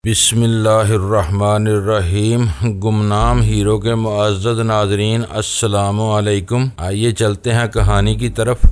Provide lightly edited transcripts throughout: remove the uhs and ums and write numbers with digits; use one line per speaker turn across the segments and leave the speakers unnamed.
بسم اللہ الرحمن الرحیم۔ گمنام ہیرو کے معزز ناظرین، السلام علیکم۔ آئیے چلتے ہیں کہانی کی طرف۔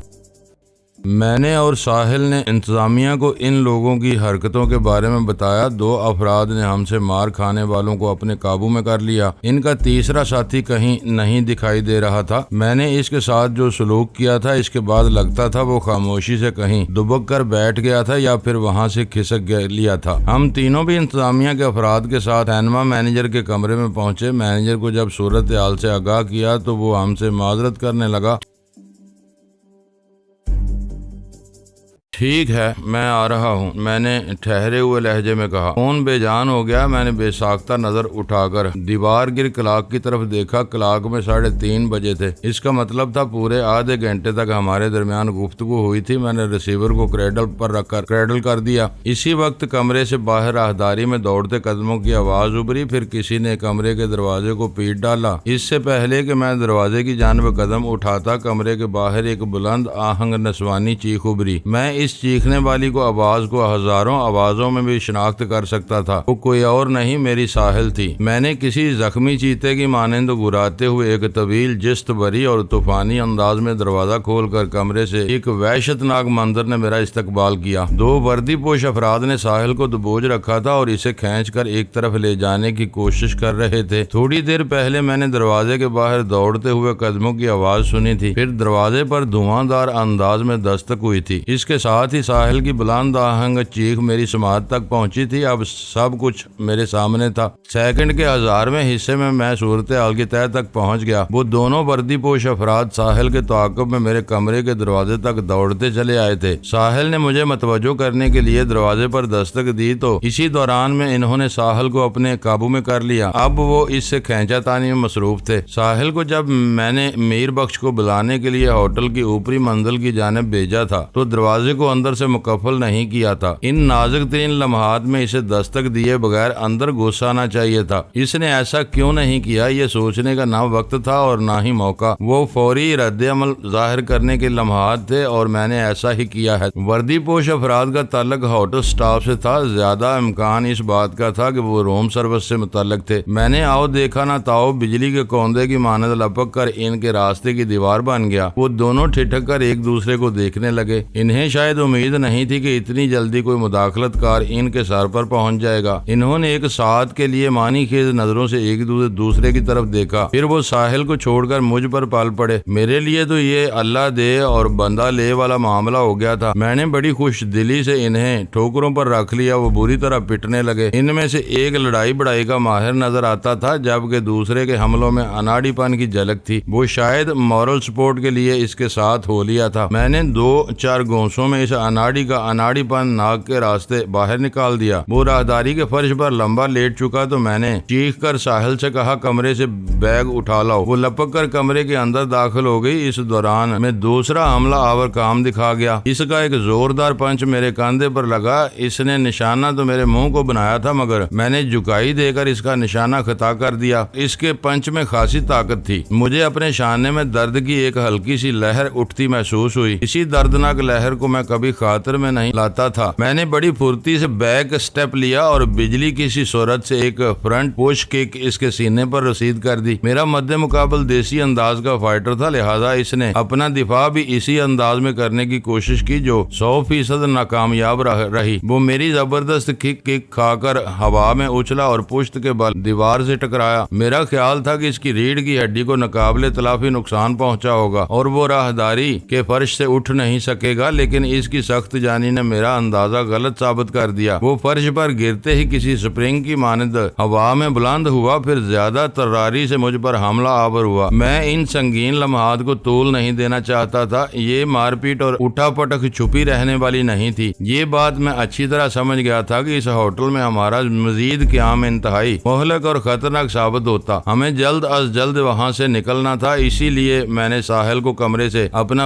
میں نے اور ساحل نے انتظامیہ کو ان لوگوں کی حرکتوں کے بارے میں بتایا۔ 2 افراد نے ہم سے مار کھانے والوں کو اپنے قابو میں کر لیا۔ ان کا تیسرا ساتھی کہیں نہیں دکھائی دے رہا تھا۔ میں نے اس کے ساتھ جو سلوک کیا تھا، اس کے بعد لگتا تھا وہ خاموشی سے کہیں دبک کر بیٹھ گیا تھا یا پھر وہاں سے کھسک لیا تھا۔ ہم تینوں بھی انتظامیہ کے افراد کے ساتھ رہنما مینیجر کے کمرے میں پہنچے۔ مینیجر کو جب صورتحال سے آگاہ کیا تو وہ ہم سے معذرت کرنے لگا۔ ٹھیک ہے، میں آ رہا ہوں، میں نے ٹھہرے ہوئے لہجے میں کہا۔ فون بے جان ہو گیا۔ میں نے بے ساختہ نظر اٹھا کر دیوار گر کلاک کی طرف دیکھا۔ کلاک میں 3:30 بجے تھے۔ اس کا مطلب تھا پورے آدھے گھنٹے تک ہمارے درمیان گفتگو ہوئی تھی۔ میں نے ریسیور کو کریڈل پر رکھ کر کریڈل کر دیا۔ اسی وقت کمرے سے باہر راہداری میں دوڑتے قدموں کی آواز ابھری، پھر کسی نے کمرے کے دروازے کو پیٹ ڈالا۔ اس سے پہلے کہ میں دروازے کی جانب قدم اٹھاتا، کمرے کے باہر ایک بلند آہنگ نسوانی چیخ ابھری۔ میں اس چیخنے والی آواز کو ہزاروں آوازوں میں بھی شناخت کر سکتا تھا۔ وہ کوئی اور نہیں، میری ساحل تھی۔ میں نے کسی زخمی چیتے کی مانند گراتے ہوئے ایک طویل جست بری اور طوفانی انداز میں دروازہ کھول کر کمرے سے ایک وحشت ناک منظر نے میرا استقبال کیا۔ 2 وردی پوش افراد نے ساحل کو دبوچ رکھا تھا اور اسے کھینچ کر ایک طرف لے جانے کی کوشش کر رہے تھے۔ تھوڑی دیر پہلے میں نے دروازے کے باہر دوڑتے ہوئے قدموں کی آواز سنی تھی، پھر دروازے پر دھواں دار انداز میں دستک ہوئی تھی۔ اس کے ساتھ ہی ساحل کی بلند آہنگ چیخ میری سماعت تک پہنچی تھی۔ اب سب کچھ میرے سامنے تھا۔ سیکنڈ کے 1000ویں حصے میں صورتحال کی تہہ تک پہنچ گیا۔ وہ دونوں وردی پوش افراد ساحل کے تعاقب میں میرے کمرے کے دروازے تک دوڑتے چلے آئے تھے۔ ساحل نے مجھے متوجہ کرنے کے لیے دروازے پر دستک دی تو اسی دوران میں انہوں نے ساحل کو اپنے قابو میں کر لیا۔ اب وہ اس سے کھینچا تانی میں مصروف تھے۔ ساحل کو جب میں نے میر بخش کو بلانے کے لیے ہوٹل کی اوپری منزل کی جانب بھیجا تھا تو دروازے کو اندر سے مکفل نہیں کیا تھا۔ ان نازک ترین لمحات میں اسے دستک دیے بغیر اندر گھسانا چاہیے تھا۔ اس نے ایسا کیوں نہیں کیا، یہ سوچنے کا نہ وقت تھا اور نہ ہی موقع۔ وہ فوری رد عمل ظاہر کرنے کے لمحات تھے اور میں نے ایسا ہی کیا ہے۔ وردی پوش افراد کا تعلق ہوٹل سٹاف سے تھا۔ زیادہ امکان اس بات کا تھا کہ وہ روم سروس سے متعلق تھے۔ میں نے آؤ دیکھا نہ تاؤ بجلی کے کوندے کی مانند لپک کر ان کے راستے کی دیوار بن گیا۔ وہ دونوں ٹھٹک کر ایک دوسرے کو دیکھنے لگے۔ انہیں شاید امید نہیں تھی کہ اتنی جلدی کوئی مداخلت کار ان کے سر پر پہنچ جائے گا۔ انہوں نے ایک ساتھ کے لیے معنی خیز نظروں سے ایک دوسرے کی طرف دیکھا، پھر وہ ساحل کو چھوڑ کر مجھ پر پل پڑے۔ میرے لیے تو یہ اللہ دے اور بندہ لے والا معاملہ ہو گیا تھا۔ میں نے بڑی خوش دلی سے انہیں ٹھوکروں پر رکھ لیا۔ وہ بری طرح پٹنے لگے۔ ان میں سے ایک لڑائی بڑائی کا ماہر نظر آتا تھا، جبکہ دوسرے کے حملوں میں اناڑی پن کی جھلک تھی۔ وہ شاید مورل سپورٹ کے لیے اس کے ساتھ ہو لیا تھا۔ میں نے 2-4 گھونسوں میں اس اناڑی پن ناک کے راستے باہر نکال دیا۔ وہ راہداری کے فرش پر لمبا لیٹ چکا تو میں نے چیخ کر ساحل سے کہا، کمرے سے بیگ اٹھا لاؤ۔ وہ لپک کر کمرے کے اندر داخل ہو گئی۔ اس دوران میں دوسرا حملہ آور کام دکھا گیا۔ اس کا ایک زوردار پنچ میرے کاندھے پر لگا۔ اس نے نشانہ تو میرے منہ کو بنایا تھا، مگر میں نے جھکائی دے کر اس کا نشانہ خطا کر دیا۔ اس کے پنچ میں خاصی طاقت تھی۔ مجھے اپنے شانے میں درد کی ایک ہلکی سی لہر اٹھتی محسوس ہوئی۔ اسی دردناک لہر کو میں کبھی خاطر میں نہیں لاتا تھا۔ میں نے بڑی پھرتی سے بیک سٹیپ لیا اور بجلی کی سی صورت سے ایک فرنٹ پوش کک اس کے سینے پر رسید کر دی۔ میرا مد مقابل دیسی انداز کا فائٹر تھا، لہذا اس نے اپنا دفاع بھی اسی انداز میں کرنے کی کوشش کی جو 100% ناکامیاب رہی۔ وہ میری زبردست کک کھا کر ہوا میں اچھلا اور پشت کے بل دیوار سے ٹکرایا۔ میرا خیال تھا کہ اس کی ریڑھ کی ہڈی کو ناقابل تلافی نقصان پہنچا ہوگا اور وہ راہداری کے فرش سے اٹھ نہیں سکے گا، لیکن اس کی سخت جانی نے میرا اندازہ غلط ثابت کر دیا۔ وہ فرش پر گرتے ہی کسی سپرنگ کی مانند ہوا میں بلند ہوا، پھر زیادہ تراری سے مجھ پر حملہ آور ہوا۔ میں ان سنگین لمحات کو طول نہیں دینا چاہتا تھا۔ یہ مار پیٹ اور اٹھا پٹک چھپی رہنے والی نہیں تھی۔ یہ بات میں اچھی طرح سمجھ گیا تھا کہ اس ہوٹل میں ہمارا مزید قیام انتہائی مہلک اور خطرناک ثابت ہوتا۔ ہمیں جلد از جلد وہاں سے نکلنا تھا، اسی لیے میں نے ساحل کو کمرے سے اپنا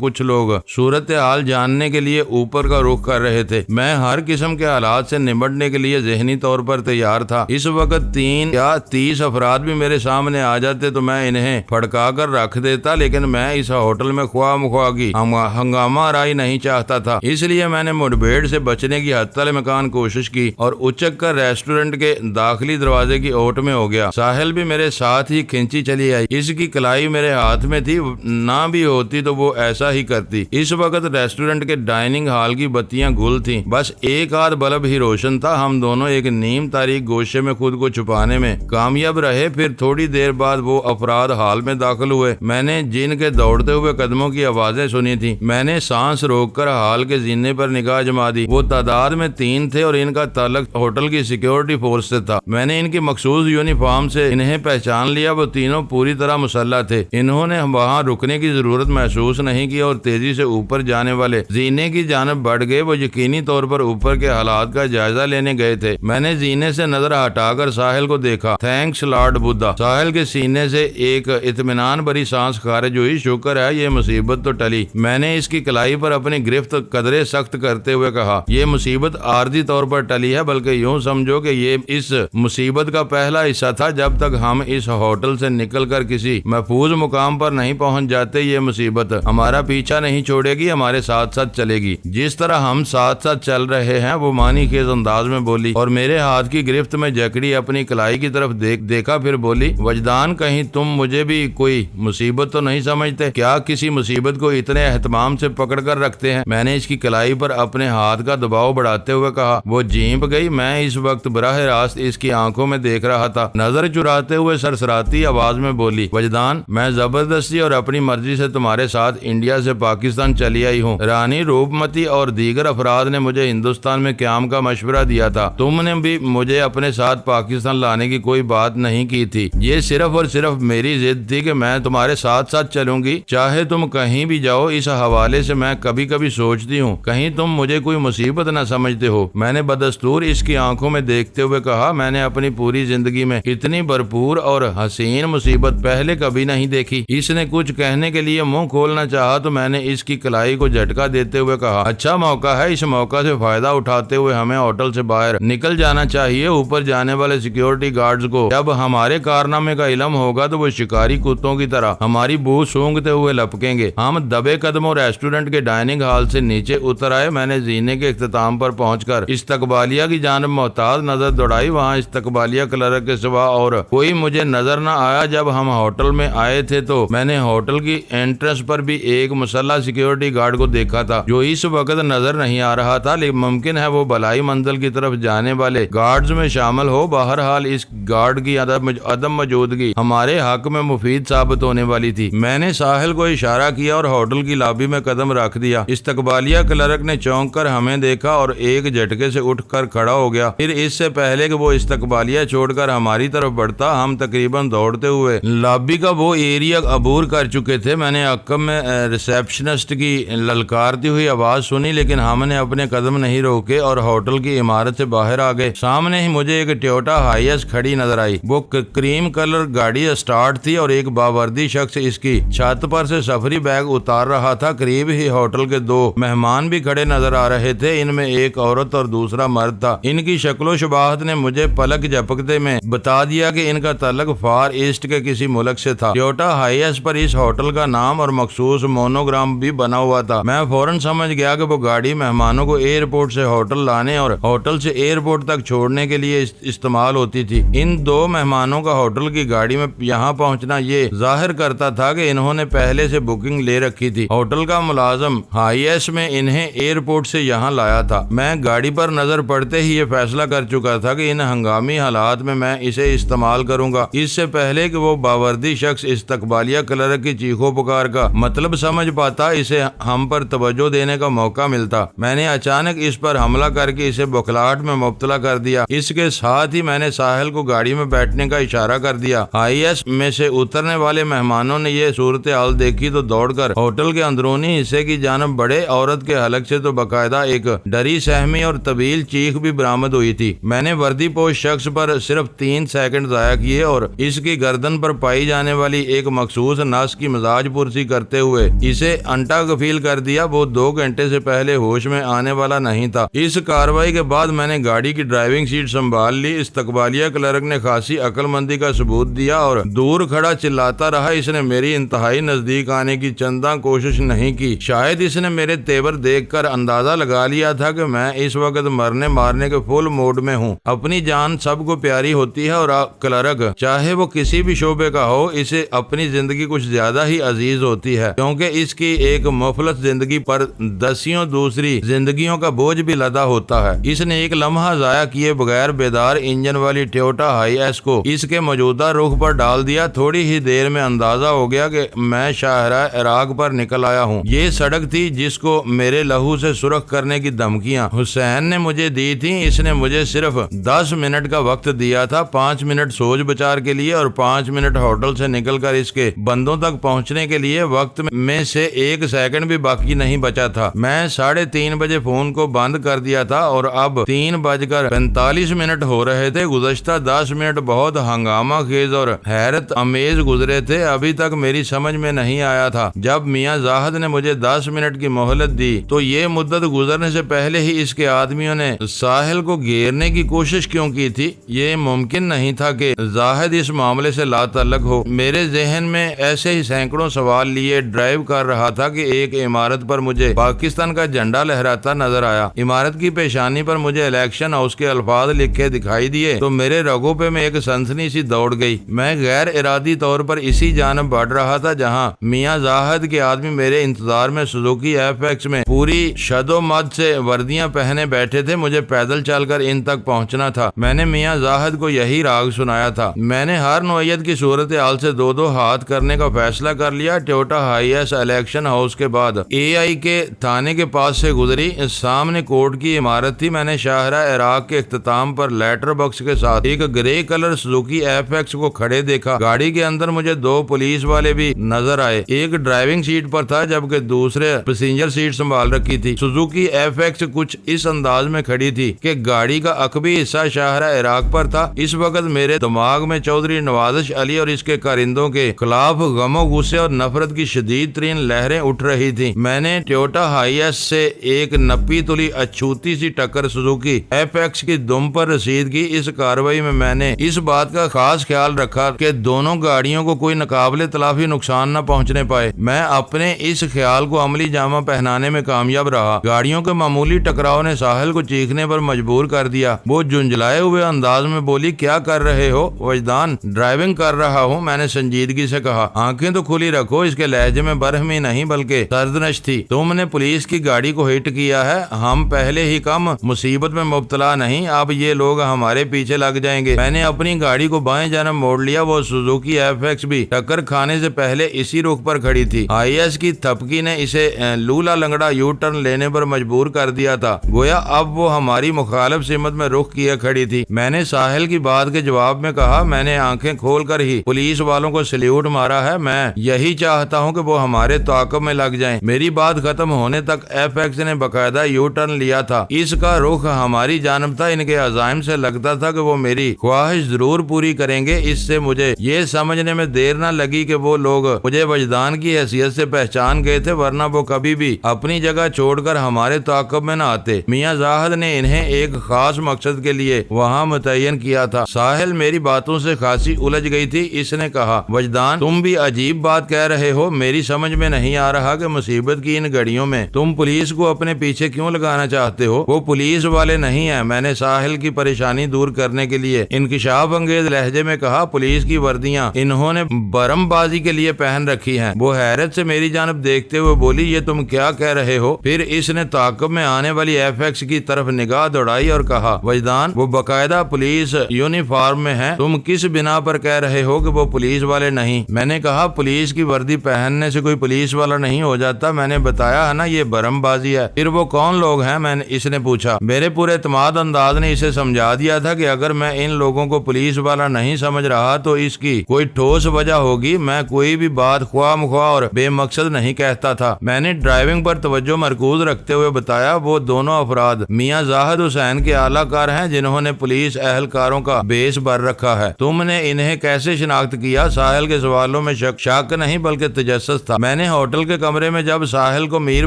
کچھ لوگ صورتحال جاننے کے لیے اوپر کا رخ کر رہے تھے۔ میں ہر قسم کے حالات سے نمٹنے کے لیے ذہنی طور پر تیار تھا۔ اس وقت 3 یا 30 افراد بھی میرے سامنے آ جاتے تو میں انہیں پھڑکا کر رکھ دیتا، لیکن میں اس ہوٹل میں خواہ مخواہ کی ہنگامہ آرائی نہیں چاہتا تھا۔ اس لیے میں نے مڈبھیڑ سے بچنے کی حتی الامکان کوشش کی اور اچک کر ریسٹورنٹ کے داخلی دروازے کی اوٹ میں ہو گیا۔ ساحل بھی میرے ساتھ ہی کھینچی چلی آئی۔ اس کی کلائی میرے ہاتھ میں تھی، نہ بھی ہوتی تو وہ ایسا ہی کرتی۔ اس وقت ریسٹورنٹ کے ڈائننگ ہال کی بتیاں گل تھیں، بس ایک آدھ بلب ہی روشن تھا۔ ہم دونوں ایک نیم تاریک گوشے میں خود کو چھپانے میں کامیاب رہے۔ پھر تھوڑی دیر بعد وہ افراد ہال میں داخل ہوئے۔ میں نے جن کے دوڑتے ہوئے قدموں کی آوازیں سنی تھی، میں نے سانس روک کر ہال کے زینے پر نگاہ جما دی۔ وہ تعداد میں 3 تھے اور ان کا تعلق ہوٹل کی سیکیورٹی فورس سے تھا۔ میں نے ان کی مخصوص یونیفارم سے انہیں پہچان لیا۔ وہ تینوں پوری طرح مسلح تھے۔ انہوں نے وہاں رکنے کی ضرورت محسوس نہیں کی اور تیزی سے اوپر جانے والے زینے کی جانب بڑھ گئے۔ وہ یقینی طور پر اوپر کے حالات کا جائزہ لینے گئے تھے۔ میں نے زینے سے نظر ہٹا کر ساحل کو دیکھا۔ Thanks lord Buddha. ساحل کے سینے سے ایک اطمینان بھری سانس خارج ہوئی۔ شکر ہے یہ مصیبت تو ٹلی۔ میں نے اس کی کلائی پر اپنی گرفت قدرے سخت کرتے ہوئے کہا، یہ مصیبت عارضی طور پر ٹلی ہے، بلکہ یوں سمجھو کہ یہ اس مصیبت کا پہلا حصہ تھا۔ جب تک ہم اس ہوٹل سے نکل کر کسی محفوظ مقام پر نہیں پہنچ جاتے، یہ مصیبت ہمارا پیچھا نہیں چھوڑے گی، ہمارے ساتھ ساتھ چلے گی۔ جس طرح ہم ساتھ ساتھ چل رہے ہیں، وہ معنی خیز انداز میں بولی اور میرے ہاتھ کی گرفت میں جکڑی اپنی کلائی کی طرف دیکھا، پھر بولی، وجدان کہیں تم مجھے بھی کوئی مصیبت تو نہیں سمجھتے؟ کیا کسی مصیبت کو اتنے اہتمام سے پکڑ کر رکھتے ہیں؟ میں نے اس کی کلائی پر اپنے ہاتھ کا دباؤ بڑھاتے ہوئے کہا۔ وہ جھینپ گئی۔ میں اس وقت براہ راست اس کی آنکھوں میں دیکھ رہا تھا۔ نظر چراتے ہوئے سرسراتی آواز میں بولی، وجدان، میں زبردستی اور اپنی مرضی سے تمہارے ساتھ انڈیا سے پاکستان چلی آئی ہوں۔ رانی روپمتی اور دیگر افراد نے مجھے ہندوستان میں قیام کا مشورہ دیا تھا۔ تم نے بھی مجھے اپنے ساتھ پاکستان لانے کی کوئی بات نہیں کی تھی۔ یہ صرف اور صرف میری ضد تھی کہ میں تمہارے ساتھ ساتھ چلوں گی، چاہے تم کہیں بھی جاؤ۔ اس حوالے سے میں کبھی کبھی سوچتی ہوں کہیں تم مجھے کوئی مصیبت نہ سمجھتے ہو۔ میں نے بدستور اس کی آنکھوں میں دیکھتے ہوئے کہا، میں نے اپنی پوری زندگی میں اتنی بھرپور اور حسین مصیبت پہلے کبھی نہیں دیکھی۔ اس نے کچھ کہنے کے لیے منہ کھولنا چاہا تو میں نے اس کی کلائی کو جھٹکا دیتے ہوئے کہا، اچھا موقع ہے، اس موقع سے فائدہ اٹھاتے ہوئے ہمیں ہوٹل سے باہر نکل جانا چاہیے۔ اوپر جانے والے سیکیورٹی گارڈز کو جب ہمارے کارنامے کا علم ہوگا تو وہ شکاری کتوں کی طرح ہماری بو سونگتے ہوئے لپکیں گے۔ ہم دبے قدموں ریسٹورنٹ کے ڈائننگ ہال سے نیچے اتر آئے۔ میں نے زینے کے اختتام پر پہنچ کر استقبالیہ کی جانب محتاط نظر دوڑائی۔ وہاں استقبالیہ کلرک کے سوا اور کوئی مجھے نظر نہ آیا۔ جب ہم ہوٹل میں آئے تھے تو میں نے ہوٹل کی انٹرنس پر بھی ایک مسلح سیکیورٹی گارڈ کو دیکھا تھا جو اس وقت نظر نہیں آ رہا تھا، لیکن ممکن ہے وہ بلائی منزل کی طرف جانے والے گارڈز میں شامل ہو۔ بہرحال اس گارڈ کی عدم موجودگی ہمارے حق میں مفید ثابت ہونے والی تھی۔ میں نے ساحل کو اشارہ کیا اور ہوٹل کی لابی میں قدم رکھ دیا۔ استقبالیہ کلرک نے چونک کر ہمیں دیکھا اور ایک جھٹکے سے اٹھ کر کھڑا ہو گیا۔ پھر اس سے پہلے کہ وہ استقبالیہ چھوڑ کر ہماری طرف بڑھتا، ہم تقریباً دوڑتے ہوئے لابی کا وہ ایریا عبور کر چکے تھے۔ میں نے عقب میں ریسیپشنسٹ کی للکارتی ہوئی آواز سنی، لیکن ہم نے اپنے قدم نہیں روکے اور ہوٹل کی عمارت سے باہر آ گئے۔ سامنے ہی مجھے ایک ٹویوٹا ہائیس کھڑی نظر آئی۔ وہ کریم کلر گاڑی اسٹارٹ تھی اور ایک باوردی شخص اس کی چھت پر سے سفری بیگ اتار رہا تھا۔ قریب ہی ہوٹل کے 2 مہمان بھی کھڑے نظر آ رہے تھے۔ ان میں ایک عورت اور دوسرا مرد تھا۔ ان کی شکل و شباہت نے مجھے پلک جھپکتے میں بتا دیا کہ ان کا تعلق فار ایسٹ کے کسی ملک سے تھا۔ ٹویوٹا ہائیس پر اس ہوٹل کا نام اور مخصوص مونوگرام بھی بنا ہوا تھا۔ میں فوراً سمجھ گیا کہ وہ گاڑی مہمانوں کو ایئرپورٹ سے ہوٹل لانے اور ہوٹل سے ایئرپورٹ تک چھوڑنے کے لیے استعمال ہوتی تھی۔ ان 2 مہمانوں کا ہوٹل کی گاڑی میں یہاں پہنچنا یہ ظاہر کرتا تھا کہ انہوں نے پہلے سے بکنگ لے رکھی تھی۔ ہوٹل کا ملازم ہائیس میں انہیں ایئرپورٹ سے یہاں لایا تھا۔ میں گاڑی پر نظر پڑتے ہی یہ فیصلہ کر چکا تھا کہ ان ہنگامی حالات میں اسے استعمال کروں گا۔ اس سے پہلے کہ وہ باوردی شخص استقبالیہ کلرک کی چیخو پکار کا مطلب سمجھ پاتا، اسے ہم پر توجہ دینے کا موقع ملتا، میں نے اچانک اس پر حملہ کر کے اسے بخلاہٹ میں مبتلا کر دیا۔ اس کے ساتھ ہی میں نے ساحل کو گاڑی میں بیٹھنے کا اشارہ کر دیا۔ ہائیس میں سے اترنے والے مہمانوں نے یہ صورتحال دیکھی تو دوڑ کر ہوٹل کے اندرونی حصے کی جانب بڑے۔ عورت کے حلق سے تو باقاعدہ ایک ڈری سہمی اور طویل چیخ بھی برآمد ہوئی تھی۔ میں نے وردی پوش شخص پر صرف 3 سیکنڈ ضائع کیے اور اس کی گردن پر پائی جانے والی ایک مخصوص نس کی مزاج پرسی کرتے ہوئے اسے انٹا کفیل کر دیا۔ وہ 2 گھنٹے سے پہلے ہوش میں آنے والا نہیں تھا۔ اس کارروائی کے بعد میں نے گاڑی کی ڈرائیونگ سیٹ سنبھال لی۔ استقبالیہ کلرک نے خاصی عقل مندی کا ثبوت دیا اور دور کھڑا چلاتا رہا۔ اس نے میری انتہائی نزدیک آنے کی چنداں کوشش نہیں کی۔ شاید اس نے میرے تیور دیکھ کر اندازہ لگا لیا تھا کہ میں اس وقت مرنے مارنے کے فل موڈ میں ہوں۔ اپنی جان سب کو پیاری ہوتی ہے اور کلرک چاہے وہ کسی بھی شعبے کا ہو، اسے اپنی زندگی کچھ زیادہ ہی عزیز ہوتی ہے، کیونکہ اس کی ایک مفلس زندگی پر دسیوں دوسری زندگیوں کا بوجھ بھی لدا ہوتا ہے۔ اس نے ایک لمحہ ضائع کیے بغیر بیدار انجن والی ٹویوٹا ہائی ایس کو اس کے موجودہ رخ پر ڈال دیا۔ تھوڑی ہی دیر میں اندازہ ہو گیا کہ میں شاہراہ عراق پر نکل آیا ہوں۔ یہ سڑک تھی جس کو میرے لہو سے سرخ کرنے کی دھمکیاں حسین نے مجھے دی تھیں۔ اس نے مجھے صرف 10 منٹ کا وقت دیا تھا، 5 منٹ سوچ بچار کے لیے اور 5 منٹ ہوٹل سے نکل کر اس کے بندوں تک پہنچنے کے لیے۔ وقت میں سے 1 سیکنڈ بھی باقی نہیں بچا تھا۔ میں 3:30 بجے فون کو بند کر دیا تھا اور اب 3:45 ہو رہے تھے۔ گزشتہ 10 منٹ بہت ہنگامہ خیز اور حیرت امیز گزرے تھے۔ ابھی تک میری سمجھ میں نہیں آیا تھا جب میاں زاہد نے مجھے 10 منٹ کی مہلت دی تو یہ مدت گزرنے سے پہلے ہی اس کے آدمیوں نے ساحل کو گھیرنے کی کوشش کیوں کی تھی؟ یہ ممکن نہیں تھا کہ زاہد اس معاملے سے لا تعلق ہو۔ میرے ذہن میں ایسے ہی سینکڑوں سوال لیے ڈرائیو کر رہا تھا کہ ایک عمارت پر مجھے پاکستان کا جھنڈا لہراتا نظر آیا۔ عمارت کی پیشانی پر مجھے الیکشن ہاؤس کے الفاظ لکھے دکھائی دیے تو میرے رگوں پہ میں ایک سنسنی سی دوڑ گئی۔ میں غیر ارادی طور پر اسی جانب بڑھ رہا تھا جہاں میاں زاہد کے آدمی میرے انتظار میں سوزوکی FX میں پوری شد و مد سے وردیاں پہنے بیٹھے تھے۔ مجھے پیدل چل کر ان تک پہنچنا تھا۔ میں نے میاں زاہد کو یہی راگ سنایا تھا۔ میں نے ہر نوعیت کی صورتحال سے 2 ہاتھ کرنے کا فیصلہ کر لیا۔ Toyota high S election house کے بعد AI کے تھانے کے پاس سے گزری۔ سامنے کورٹ کی عمارت تھی۔ میں نے شاہراہ عراق کے اختتام پر لیٹر باکس کے ساتھ ایک گرے کلر سوزوکی FX کو کھڑے دیکھا۔ گاڑی کے اندر مجھے 2 پولیس والے بھی نظر آئے۔ ایک ڈرائیونگ سیٹ پر تھا جبکہ دوسرے پیسنجر سیٹ سنبھال رکھی تھی۔ سوزوکی FX کچھ اس انداز میں کھڑی تھی کہ گاڑی کا عقبی حصہ شاہراہ عراق پر تھا۔ اس وقت میرے دماغ میں چودھری نوازش علی اور اس کے کارندوں کے خلاف غم و غصے اور نفرت کی شدید ترین لہریں اٹھ رہی تھی۔ میں نے ٹویوٹا ہائی ایس سے ایک نپی تلی اچھوتی سی ٹکر سوزوکی FX کی دم پر رسید کی۔ اس کارروائی میں نے اس بات کا خاص خیال رکھا کہ دونوں گاڑیوں کو کوئی ناقابل تلافی نقصان نہ پہنچنے پائے۔ میں اپنے اس خیال کو عملی جامہ پہنانے میں کامیاب رہا۔ گاڑیوں کے معمولی ٹکراؤ نے ساحل کو چیخنے پر مجبور کر دیا۔ وہ جھنجھلائے ہوئے انداز میں بولی، کیا کر رہے ہو؟ وجدان، ڈرائیونگ کر رہا ہوں، میں نے سنجیدگی سے کہا۔ آنکھیں تو کھلی رکھو۔ اس کے لہجے میں برہمی نہیں بلکہ سردنش تھی۔ تم نے پولیس کی گاڑی کو ہٹ کیا ہے، ہم پہلے ہی کم مصیبت میں مبتلا نہیں، اب یہ لوگ ہمارے پیچھے لگ جائیں گے۔ میں نے اپنی گاڑی کو بائیں جانب موڑ لیا۔ وہ سوزوکی FX بھی ٹکر کھانے سے پہلے اسی رخ پر کھڑی تھی۔ آئی ایس کی تھپکی نے اسے لولا لنگڑا یو ٹرن لینے پر مجبور کر دیا تھا، گویا اب وہ ہماری مخالف سمت میں رخ کیے کھڑی تھی۔ میں نے ساحل کی بات کے جواب میں کہا، میں نے آنکھیں کھول کر ہی پولیس والوں کو سلیوٹ مارا ہے، میں یہی چاہتا ہوں کہ وہ ہمارے تعاقب میں لگ جائیں۔ میری بات ختم ہونے تک FX نے باقاعدہ یو ٹرن لیا تھا۔ اس کا رخ ہماری جانب تھا۔ ان کے عزائم سے لگتا تھا کہ وہ میری خواہش ضرور پوری کریں گے۔ اس سے مجھے یہ سمجھنے میں دیر نہ لگی کہ وہ لوگ مجھے وجدان کی حیثیت سے پہچان گئے تھے، ورنہ وہ کبھی بھی اپنی جگہ چھوڑ کر ہمارے تعاقب میں نہ آتے۔ میاں زاہد نے انہیں ایک خاص مقصد کے لیے وہاں متعین کیا تھا۔ ساحل میری باتوں سے خاصی الجھ گئی تھی۔ اس نے کہا، وجدان، تم بھی عجیب بات کہہ رہے ہو۔ میری سمجھ میں نہیں آ رہا کہ مصیبت کی ان گھڑیوں میں تم پولیس کو اپنے پیچھے کیوں لگانا چاہتے ہو؟ وہ پولیس والے نہیں ہیں، میں نے ساحل کی پریشانی دور کرنے کے لیے انکشاف انگیز لہجے میں کہا۔ پولیس کی وردیاں انہوں نے برم بازی کے لیے پہن رکھی ہیں۔ وہ حیرت سے میری جانب دیکھتے ہوئے بولی، یہ تم کیا کہہ رہے ہو؟ پھر اس نے تعاقب میں آنے والی FX کی طرف نگاہ دوڑائی اور کہا، وجدان، وہ باقاعدہ پولیس یونیفارم میں ہیں، تم کس بنا پر کہہ رہے ہو کہ وہ پولیس والے نہیں؟ میں نے کہا، پولیس کی وردی پہننے سے کوئی پولیس والا نہیں ہو جاتا، میں نے بتایا ہے نا، یہ برم بازی ہے۔ پھر وہ کون لوگ ہیں؟ اس نے پوچھا۔ میرے پورے اعتماد انداز نے اسے سمجھا دیا تھا کہ اگر میں ان لوگوں کو پولیس والا نہیں سمجھ رہا تو اس کی کوئی ٹھوس وجہ ہوگی۔ میں کوئی بھی بات خواہ مخواہ اور بے مقصد نہیں کہتا تھا۔ میں نے ڈرائیونگ پر توجہ مرکوز رکھتے ہوئے بتایا، وہ دونوں افراد میاں زاہد حسین کے اعلی کار ہیں جنہوں نے پولیس اہلکاروں کا بیس بھر رکھا رہا ہے، تم نے انہیں کیسے شناخت کیا؟ ساحل کے سوالوں میں شک نہیں بلکہ تجسس تھا۔ میں نے ہوٹل کے کمرے میں جب ساحل کو میر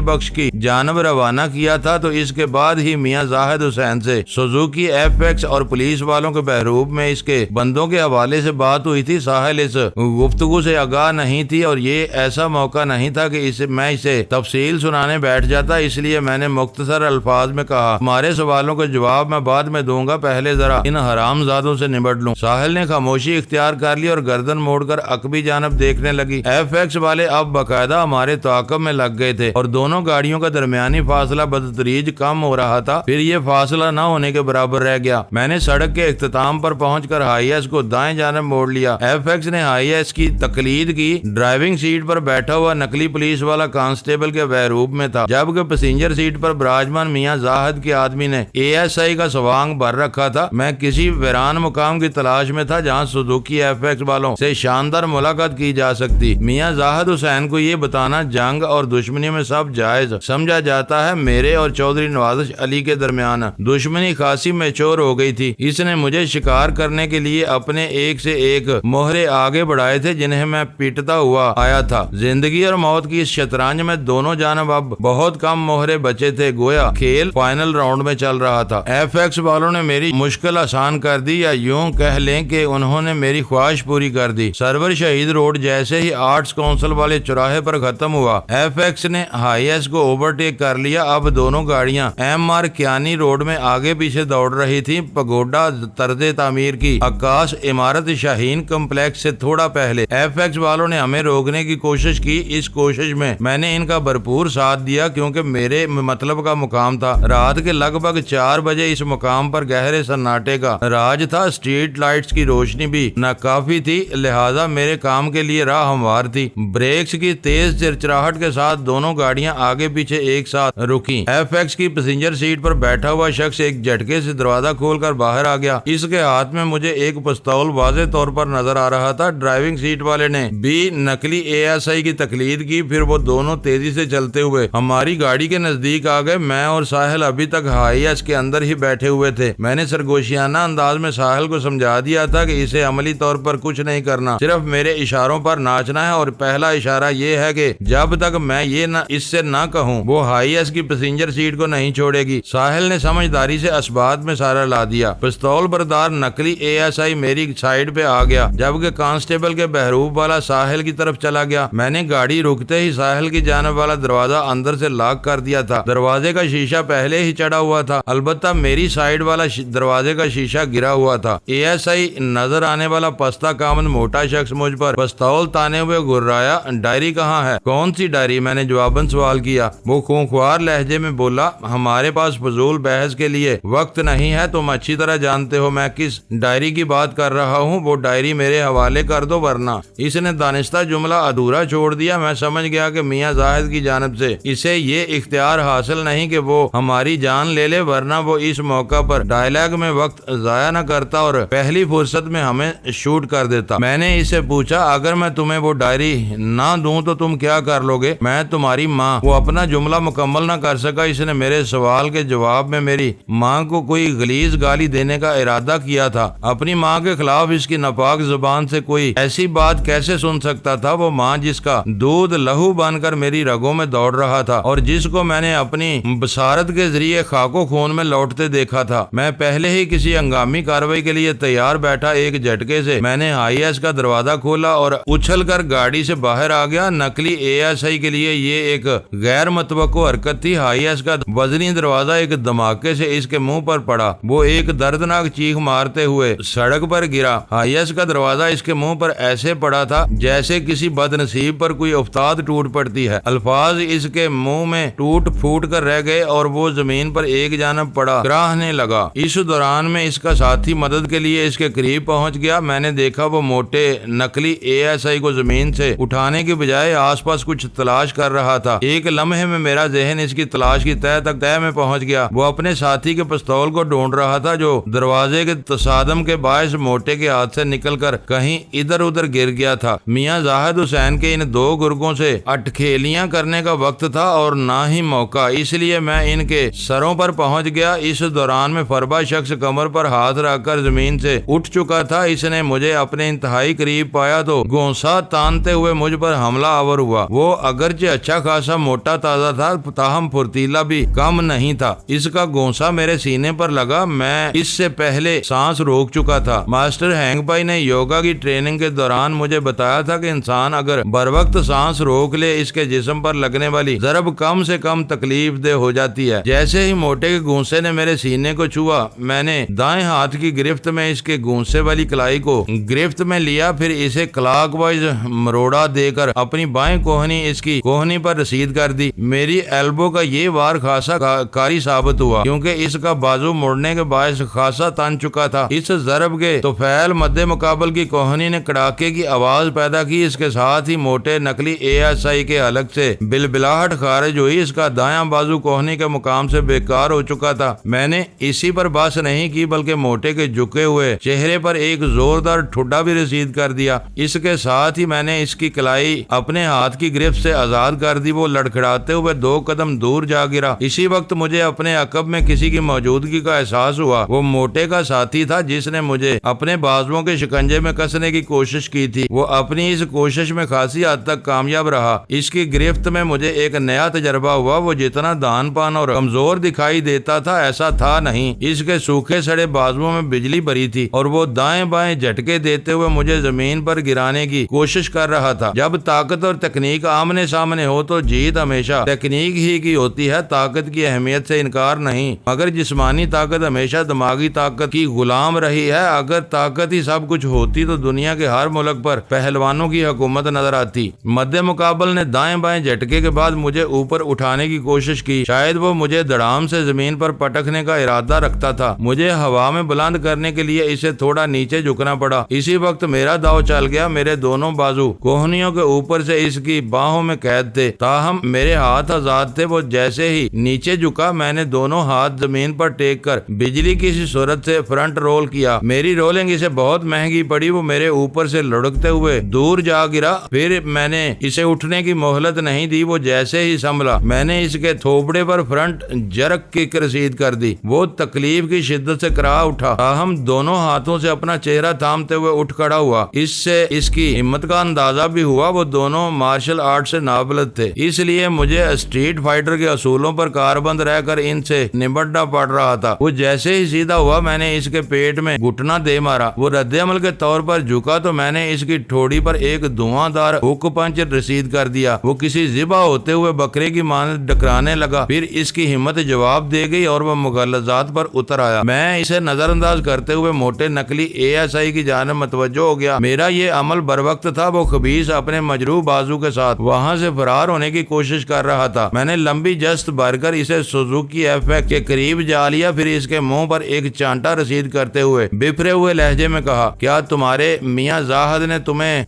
بخش کی جانب روانہ کیا تھا تو اس کے بعد ہی میاں زاہد حسین سے سوزوکی FX اور پولیس والوں کے بحروب میں اس کے بندوں کے حوالے سے بات ہوئی تھی۔ ساحل اس گفتگو سے آگاہ نہیں تھی اور یہ ایسا موقع نہیں تھا کہ میں اسے تفصیل سنانے بیٹھ جاتا، اس لیے میں نے مختصر الفاظ میں کہا ہمارے سوالوں کا جواب میں بعد میں دوں گا، پہلے ذرا ان حرام زادوں سے نمٹ لوں۔ ساحل نے خاموشی اختیار کر لی اور گردن موڑ کر عقبی جانب دیکھنے لگی۔ FX والے اب باقاعدہ ہمارے تعاقب میں لگ گئے تھے اور دونوں گاڑیوں کا درمیانی فاصلہ بدتدریج کم ہو رہا تھا، پھر یہ فاصلہ نہ ہونے کے برابر رہ گیا۔ میں نے سڑک کے اختتام پر پہنچ کر ہائی ایس کو دائیں جانب موڑ لیا۔ FX نے ہائی ایس کی تقلید کی۔ ڈرائیونگ سیٹ پر بیٹھا ہوا نقلی پولیس والا کانسٹیبل کے بحروب میں تھا، جبکہ پیسنجر سیٹ پر براجمان میاں زاہد کے آدمی نے ASI کا سوانگ بھر رکھا تھا۔ میں کسی ویران مقام کی تلاش میں تھا جہاں سوزوکی FX والوں سے شاندار ملاقات کی جا سکتی۔ میاں زاہد حسین کو یہ بتانا جنگ اور دشمنی میں سب جائز سمجھا جاتا ہے۔ میرے اور چودھری نوازش علی کے درمیان دشمنی خاصی میچور ہو گئی تھی۔ اس نے مجھے شکار کرنے کے لیے اپنے ایک سے ایک موہرے آگے بڑھائے تھے جنہیں میں پیٹتا ہوا آیا تھا۔ زندگی اور موت کی اس شطرنج میں دونوں جانب اب بہت کم موہرے بچے تھے، گویا کھیل فائنل راؤنڈ میں چل رہا تھا۔ FX والوں نے میری مشکل آسان کر دی، یا یوں کہہ لیں کہ انہوں نے میری خواہش پوری کر دی۔ سرور شہید روڈ جیسے ہی آرٹس کونسل والے چوراہے پر ختم ہوا، FX نے ہائی ایس کو اوورٹیک کر لیا۔ اب دونوں گاڑیاں MR کیانی روڈ میں آگے پیچھے دوڑ رہی تھی۔ پگوڈا طرز تعمیر کی عکاس عمارت شاہین کمپلیکس سے تھوڑا پہلے FX والوں نے ہمیں روکنے کی کوشش کی۔ اس کوشش میں نے ان کا بھرپور ساتھ دیا کیونکہ میرے مطلب کا مقام تھا۔ رات کے لگ بھگ 4 بجے اس مقام پر گہرے سناٹے کا راج تھا۔ اسٹریٹ لائٹس کی روشنی بھی ناکافی تھی، لہذا میرے کام کے لیے راہ ہموار تھی۔ بریکس کی تیز چرچراہٹ کے ساتھ دونوں گاڑیاں آگے پیچھے ایک ساتھ رکیں۔ FX کی پیسنجر سیٹ پر بیٹھا ہوا شخص ایک جھٹکے سے دروازہ کھول کر باہر آ گیا۔ اس کے ہاتھ میں مجھے ایک پستول واضح طور پر نظر آ رہا تھا۔ ڈرائیونگ سیٹ والے نے بھی نقلی ASI کی تقلید کی، پھر وہ دونوں تیزی سے چلتے ہوئے ہماری گاڑی کے نزدیک آ گئے۔ میں اور ساحل ابھی تک ہائی ایس کے اندر ہی بیٹھے ہوئے تھے۔ میں نے سرگوشیانہ انداز میں ساحل کو سمجھا دیا تھا کہ اسے عملی طور پر کچھ نہیں کرنا، صرف میرے اشاروں پر ناچنا ہے، اور پہلا اشارہ یہ ہے کہ جب تک میں یہ اس سے نہ کہوں وہ ہائی ایس کی پیسنجر سیٹ کو نہیں چھوڑے گی۔ ساحل نے سمجھداری سے اسبات میں سارا لا دیا۔ پستول بردار نقلی ASI میری سائیڈ پہ آ گیا، جبکہ کانسٹیبل کے بحروب والا ساحل کی طرف چلا گیا۔ میں نے گاڑی رکتے ہی ساحل کی جانب والا دروازہ اندر سے لاک کر دیا تھا۔ دروازے کا شیشہ پہلے ہی چڑھا ہوا تھا، البتہ میری سائیڈ والا دروازے کا شیشہ گرا ہوا تھا۔ ASI نظر آنے والا پستہ کامن موٹا شخص مجھ پر پستول تانے ہوئے گھرایا۔ ڈائری کہاں ہے؟ کون سی ڈائری؟ میں نے جواباً سوال کیا۔ وہ خونخوار لہجے میں بولا، ہمارے پاس فضول بحث کے لیے وقت نہیں ہے، تم اچھی طرح جانتے ہو میں کس ڈائری کی بات کر رہا ہوں۔ وہ ڈائری میرے حوالے کر دو ورنہ۔ اس نے دانستہ جملہ ادھورا چھوڑ دیا۔ میں سمجھ گیا کہ میاں زاہد کی جانب سے اسے یہ اختیار حاصل نہیں کہ وہ ہماری جان لے لے، ورنہ وہ اس موقع پر ڈائلاگ میں وقت ضائع نہ کرتا اور پہلی فرصت میں ہمیں شوٹ کر دیتا۔ میں نے اسے پوچھا، اگر میں تمہیں وہ ڈائری نہ دوں تو تم کیا کر لو گے؟ میں تمہاری ماں۔ وہ اپنا جملہ مکمل نہ کر سکا۔ اس نے میرے سوال کے جواب میں میری ماں کو کوئی غلیظ گالی دینے کا ارادہ کیا تھا۔ اپنی ماں کے خلاف اس کی ناپاک زبان سے کوئی ایسی بات کیسے سن سکتا تھا؟ وہ ماں جس کا دودھ لہو بن کر میری رگوں میں دوڑ رہا تھا اور جس کو میں نے اپنی بصارت کے ذریعے خاک و خون میں لوٹتے دیکھا تھا۔ میں پہلے ہی کسی ہنگامی کارروائی کے لیے تیار بیٹھا، ایک جھٹکے سے میں نے ہائی ایس کا دروازہ کھولا اور اچھل کر گاڑی سے باہر آ گیا۔ نقلی ASI کے لیے یہ ایک غیر متوقع حرکت تھی۔ ہائی ایس کا وزنی دروازہ ایک دھماکے سے اس کے منہ پر پڑا۔ وہ ایک دردناک چیخ مارتے ہوئے سڑک پر گرا۔ ہائی ایس کا دروازہ اس کے منہ پر ایسے پڑا تھا جیسے کسی بد نصیب پر کوئی افتاد ٹوٹ پڑتی ہے۔ الفاظ اس کے منہ میں ٹوٹ پھوٹ کر رہ گئے اور وہ زمین پر ایک جانب پڑا کراہنے لگا۔ اس دوران میں اس کا ساتھی مدد کے لیے اس کے قریب پہنچ گیا۔ میں نے دیکھا وہ موٹے نقلی ASI کو زمین سے اٹھانے کے بجائے آس پاس کچھ تلاش کر رہا تھا۔ ایک لمحے میں میرا ذہن اس کی تلاش کی تہ میں پہنچ گیا۔ وہ اپنے ساتھی کے پستول کو ڈھونڈ رہا تھا جو دروازے کے تصادم کے باعث موٹے کے ہاتھ سے نکل کر کہیں ادھر ادھر گر گیا تھا۔ میاں زاہد حسین کے ان دو گرگوں سے اٹکھیلیاں کرنے کا وقت تھا اور نہ ہی موقع، اس لیے میں ان کے سروں پر پہنچ گیا۔ اس دوران میں فربا شخص کمر پر ہاتھ رکھ کر زمین سے اٹھ چکا تھا، اس نے مجھے اپنے انتہائی قریب پایا تو گونسا تانتے ہوئے مجھ پر حملہ آور ہوا۔ وہ اگرچہ اچھا خاصا موٹا تازہ تھا، تاہم پھرتیلا بھی کم نہیں تھا۔ اس کا گونسا میرے سینے پر لگا، میں اس سے پہلے سانس روک چکا تھا۔ ماسٹر ہینگ پائی نے یوگا کی ٹریننگ کے دوران مجھے بتایا تھا کہ انسان اگر بر وقت سانس روک لے، اس کے جسم پر لگنے والی ضرب کم سے کم تکلیف دہ ہو جاتی ہے۔ جیسے ہی موٹے کے گونسے نے میرے سینے کو چھوا، میں نے دائیں ہاتھ کی گرفت میں اس کے گونسے والی کلائی کو گرفت میں لیا، پھر اسے کلاک وائز مروڑا دے کر اپنی بائیں کوہنی اس کی کوہنی پر رسید کر دی۔ میری ایلبو کا یہ وار خاصا کاری ثابت ہوا، کیونکہ اس کا بازو مڑنے کے باعث خاصا تن چکا تھا۔ اس ضرب کے توفیل مد مقابل کی کوہنی نے کڑاکے کی آواز پیدا کی، اس کے ساتھ ہی موٹے نقلی ASI کے حلق سے بلبلاہٹ خارج ہوئی۔ اس کا دایاں بازو کوہنی کے مقام سے بیکار ہو چکا تھا۔ میں نے اسی پر بحث نہیں کی، بلکہ موٹے کے جھکے ہوئے چہرے پر ایک زوردار ٹھڈا بھی رسید کر دیا۔ اس کے ساتھ ہی میں نے اس کی کلائی اپنے ہاتھ کی گرفت سے آزاد کر دی۔ وہ لڑکھڑاتے ہوئے 2 قدم دور جا گرا۔ اسی وقت مجھے اپنے عقب میں کسی کی موجودگی کا احساس ہوا۔ وہ موٹے کا ساتھی تھا، جس نے مجھے اپنے بازوؤں کے شکنجے میں کسنے کی کوشش کی تھی۔ وہ اپنی اس کوشش میں خاصی حد تک کامیاب رہا۔ اس کی گرفت میں مجھے ایک نیا تجربہ ہوا۔ وہ جتنا دان پان اور کمزور دکھائی دیتا تھا، ایسا تھا نہیں۔ اس کے سوکھے سڑے بازوؤں میں بجلی بھری تھی اور وہ دائیں بائیں جھٹکے دیتے ہوئے مجھے زمین پر گرانے کی کوشش کر رہا تھا۔ جب طاقت اور تکنیک آمنے سامنے ہو تو جیت ہمیشہ تکنیک ہی کی ہوتی ہے۔ طاقت کی اہمیت سے انکار نہیں، مگر جسمانی طاقت ہمیشہ دماغی طاقت کی غلام رہی ہے۔ اگر طاقت ہی سب کچھ ہوتی تو دنیا کے ہر ملک پر پہلوانوں کی حکومت نظر آتی۔ مد مقابل نے دائیں بائیں جھٹکے کے بعد مجھے اوپر اٹھانے کی کوشش کی۔ شاید وہ مجھے دڑام سے زمین پر پٹکنے کا ارادہ رکھتا تھا۔ مجھے ہوا میں بلند کرنے کے لیے اسے تھوڑا نیچے جھکنا پڑا۔ اسی وقت میرا داؤ چل گیا۔ میرے دونوں بازو کوہنیوں کے اوپر سے اس کی باہوں میں قید تھے، تاہم میرے ہاتھ آزاد تھے۔ وہ جیسے ہی نیچے جھکا، میں نے دونوں ہاتھ زمین پر ٹیک کر بجلی کی سی صورت سے فرنٹ رول کیا۔ میری رولنگ اسے بہت مہنگی پڑی۔ وہ میرے اوپر سے لڑکتے ہوئے دور جا گرا۔ پھر میں نے اسے اٹھنے کی مہلت نہیں دی۔ وہ جیسے ہی سنبھلا، میں نے اس کے تھوبڑے پر فرنٹ جرک کک رسید کر دی۔ وہ تکلیف کی شدت سے کرا اٹھا، تاہم دونوں ہاتھوں سے اپنا چہرہ تھامتے ہوئے اٹھ کھڑا ہوا۔ اس سے اس کی ہمت کا اندازہ بھی ہوا۔ وہ دونوں مارشل آرٹ سے نابلد تھے، اس لیے مجھے اسٹریٹ فائٹر کے اصولوں پر کاربند رہ کر ان سے نمٹنا پڑ رہا تھا۔ وہ جیسے ہی سیدھا ہوا، میں نے اس کے پیٹ میں گھٹنا دے مارا۔ وہ رد عمل کے طور پر جھکا تو میں نے اس کی ٹھوڑی پر ایک دھواں دار ہک پنچ رسید کر دیا۔ وہ کسی ذبح ہوتے ہوئے بکرے کی مانند ڈکرانے لگا۔ پھر اس کی ہمت جواب دے گئی اور وہ مغلظات پر اتر آیا۔ میں اسے نظر انداز کرتے ہوئے موٹے نقلی ASI کی جانب متوجہ ہو گیا۔ میرا یہ عمل بر وقت تھا۔ وہ خبیث اپنے مجروح بازو کے ساتھ وہاں سے فرار ہونے کی کوشش کر رہا تھا۔ میں نے لمبی جست بھر کر اسے سوزوکی FX کے قریب جا لیا، پھر اس کے منہ پر ایک چانٹا رسید کرتے ہوئے بفرے ہوئے لہجے میں کہا، کیا تمہارے میاں زاہد نے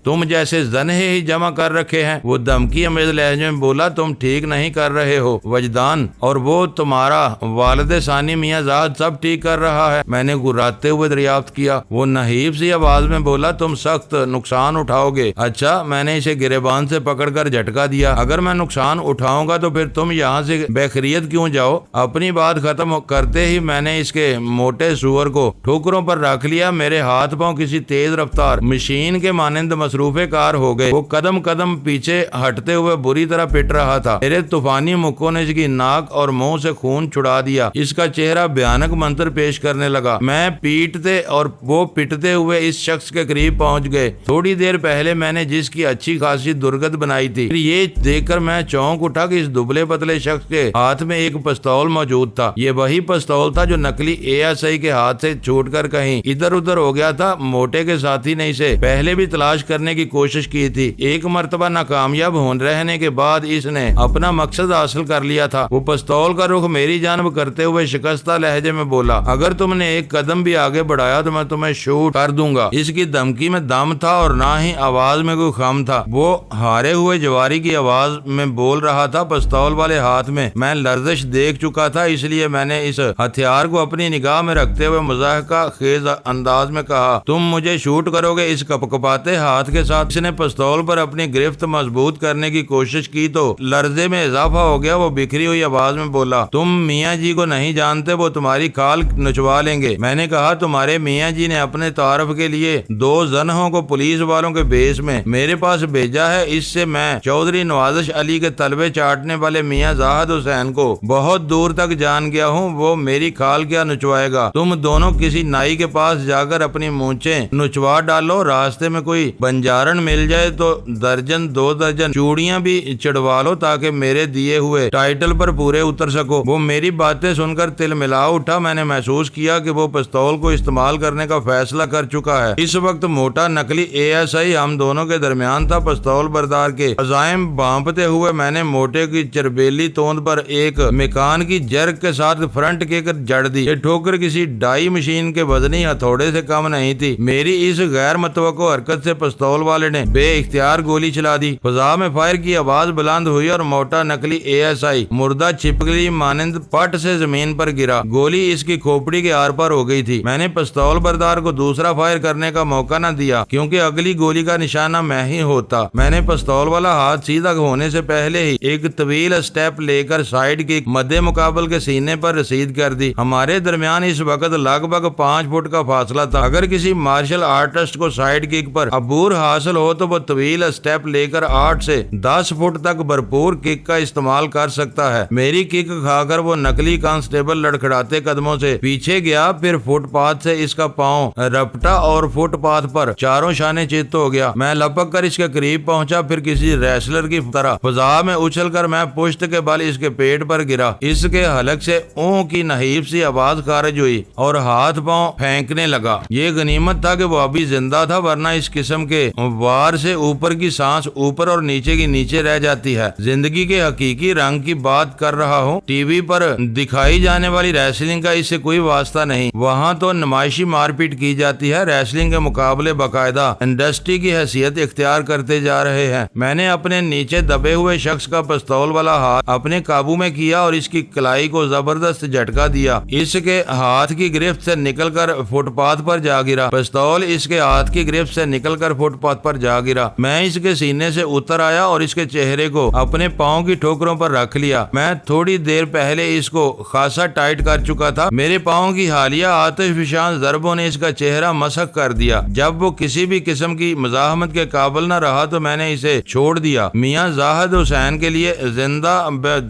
تم جیسے زنہے ہی جمع کر رکھے ہیں؟ وہ دھمکی امیز لہجے میں بولا، تم ٹھیک نہیں کر رہے ہو وجدان، اور وہ تمہارا والد ثانی میاں زاہد سب ٹھیک کر رہا ہے۔ میں نے گراتے ہوئے دریافت کیا۔ وہ نحیف سی آواز میں بولا، تم سخت نقصان اٹھاؤ گے۔ اچھا، میں نے اسے گریبان سے پکڑ کر جھٹکا دیا۔ اگر میں نقصان اٹھاؤں گا تو پھر تم یہاں سے بے خیریت کیوں جاؤ؟ اپنی بات ختم کرتے ہی میں نے اس کے موٹے سور کو ٹھوکروں پر رکھ لیا۔ میرے ہاتھ پاؤں کسی تیز رفتار مشین کے مانند مصروف کار ہو گئے۔ وہ قدم قدم پیچھے ہٹتے ہوئے بری طرح پٹ رہا تھا۔ میرے طوفانی مکوں نے اس کی ناک اور منہ سے خون چھڑا دیا۔ اس کا چہرہ بھیانک منظر پیش کرنے لگا۔ میں پیٹتے اور وہ پٹتے ہوئے اس شخص کے قریب پہنچ گئے۔ تھوڑی دیر پہلے میں نے جس کی اچھی خاصی درگت بنائی تھی، یہ دیکھ کر میں چونک اٹھا کہ اس دبلے پتلے شخص کے ہاتھ میں ایک پستول موجود تھا۔ یہ وہی پستول تھا جو نقلی ASI کے ہاتھ سے چھوٹ کر کہیں ادھر ادھر ہو گیا تھا۔ موٹے کے ساتھی نے اسے پہلے بھی تلاش کرنے کی کوشش کی تھی۔ ایک مرتبہ ناکامیاب رہنے کے بعد اس نے اپنا مقصد حاصل کر لیا تھا۔ وہ پستول کا رخ میری جانب کرتے ہوئے شکستہ لہجے میں بولا، اگر تم نے ایک قدم بھی آگے بڑھایا تو میں تمہیں شوٹ کر دوں گا۔ اس کی دھمکی میں دم تھا اور نہ ہی آواز میں کوئی خم تھا۔ وہ ہارے ہوئے جواری کی آواز میں بول رہا تھا۔ پستول والے ہاتھ میں میں لرزش دیکھ چکا تھا، اس لیے میں نے اس ہتھیار کو اپنی نگاہ میں رکھتے ہوئے مضاحکہ خیز انداز میں کہا، تم مجھے شوٹ کرو گے؟ اس کپکپاتے ہاتھ کے ساتھ اس نے پستول پر اپنی گرفت مضبوط کرنے کی کوشش کی تو لرزے میں اضافہ ہو گیا۔ وہ بکھری ہوئی آواز میں بولا، تم میاں جی کو نہیں جانتے، وہ تمہاری کھال نچوا لیں گے۔ میں نے کہا، تمہارے میاں جی نے اپنے تعارف کے لیے 2 زنہوں کو پولیس والوں کے بیس میں میرے پاس بھیجا ہے، اس سے میں چودھری نوازش علی کے طلبے چاٹنے والے میاں زاہد حسین کو بہت دور تک جان گیا ہوں، وہ میری کھال کیا نچوائے گا۔ تم دونوں کسی نائی کے پاس جا کر اپنی مونچھیں نچوا ڈالو، راستے میں کوئی بنجارن مل جائے تو 2 درجن چوڑیاں بھی چڑوا لو تاکہ میرے دیے ہوئے ٹائٹل پر پورے اتر سکو۔ وہ میری باتیں سن کر تل ملا اٹھا۔ میں نے محسوس کیا کہ وہ پستول کو استعمال کرنے کا فیصلہ کر چکا ہے۔ اس وقت موٹا نقلی ASI ہم دونوں کے درمیان تھا۔ پستول بردار کے عزائم بانپتے ہوئے میں نے موٹے کی چربیلی توند پر ایک میکان کی جرک کے ساتھ فرنٹ کیک جڑ دی۔ یہ ٹھوکر کسی ڈائی مشین کے وزنی ہتھوڑے سے کم نہیں تھی۔ میری اس غیر متوقع حرکت سے پستول والے نے بے اختیار گولی چلا دی۔ فضا میں فائر کی آواز بلند ہوئی اور موٹا نقلی ASI مردہ چھپکلی مانند پٹ سے زمین پر گرا۔ گولی اس کی کھوپڑی کے آر پار ہو گئی تھی۔ میں نے پستول بردار کو دوسرا فائر کرنے کا موقع نہ دیا کیونکہ اگلی گولی کا نشانہ میں ہی ہوتا۔ میں نے پستول والا ہاتھ سیدھا ہونے سے پہلے ہی ایک طویل اسٹیپ لے کر سائیڈ کی مد مقابل کے سینے پر رسید کر دی۔ ہمارے درمیان اس وقت لگ بھگ 5 فٹ کا فاصلہ تھا۔ اگر کسی مارشل آرٹسٹ کو سائیڈ کک پر عبور حاصل ہو تو وہ طویل اسٹیپ لے کر 8 سے 10 فٹ تک بھرپور کک کا استعمال کر سکتا ہے۔ میری کک کھا کر وہ نقلی کانسٹیبل لڑکھڑاتے قدموں سے پیچھے گیا، پھر فٹ پاتھ سے اس کا پاؤں رپٹا اور فٹ پاتھ پر چاروں شانے چت ہو گیا۔ میں لپک کر اس کے قریب پہنچا، پھر کسی ریسلر کی طرح فضا میں اچھل کر میں پشت کے بل اس کے پیٹ پر گرا۔ اس کے حلق سے اوں کی نحیف سی آواز خارج ہوئی اور ہاتھ پاؤں پھینکنے لگا۔ یہ غنیمت تھا کہ وہ ابھی زندہ تھا، ورنہ اس قسم کے وار سے اوپر کی سانس اوپر اور نیچے کی نیچے رہ جاتی ہے۔ زندگی کے حقیقی رنگ کی بات کر رہا ہوں۔ ٹی وی پر دکھائی جانے والی ریسلنگ کا اس سے کوئی واسطہ نہیں۔ وہاں تو نمائشی مار پیٹ کی جاتی ہے، ریسلنگ کے مقابلے باقاعدہ انڈسٹری کی حیثیت اختیار کرتے جا رہے ہیں۔ میں نے اپنے نیچے دبے ہوئے شخص کا پستول والا ہاتھ اپنے قابو میں کیا اور اس کی کلائی کو زبردست جھٹکا دیا۔ اس کے ہاتھ کی گرفت سے نکل کر فٹ پاتھ پر جا گرا۔ پستول اس کے ہاتھ کی گرفت سے نکل کر فٹ پاتھ پر جا گرا۔ میں اس کے سینے سے اتر آیا اور اس کے چہرے کو اپنے پاؤں کی ٹھوکروں پر رکھ لیا۔ میں تھوڑی دیر پہلے اس کو خاصا ٹائٹ کر چکا تھا۔ میرے پاؤں کی حالیہ آتش فشان ضربوں نے اس کا چہرہ مسخ کر دیا۔ جب وہ کسی بھی قسم کی مزاحمت کے قابل نہ رہا تو میں نے اسے چھوڑ دیا۔ میاں زاہد حسین کے لیے زندہ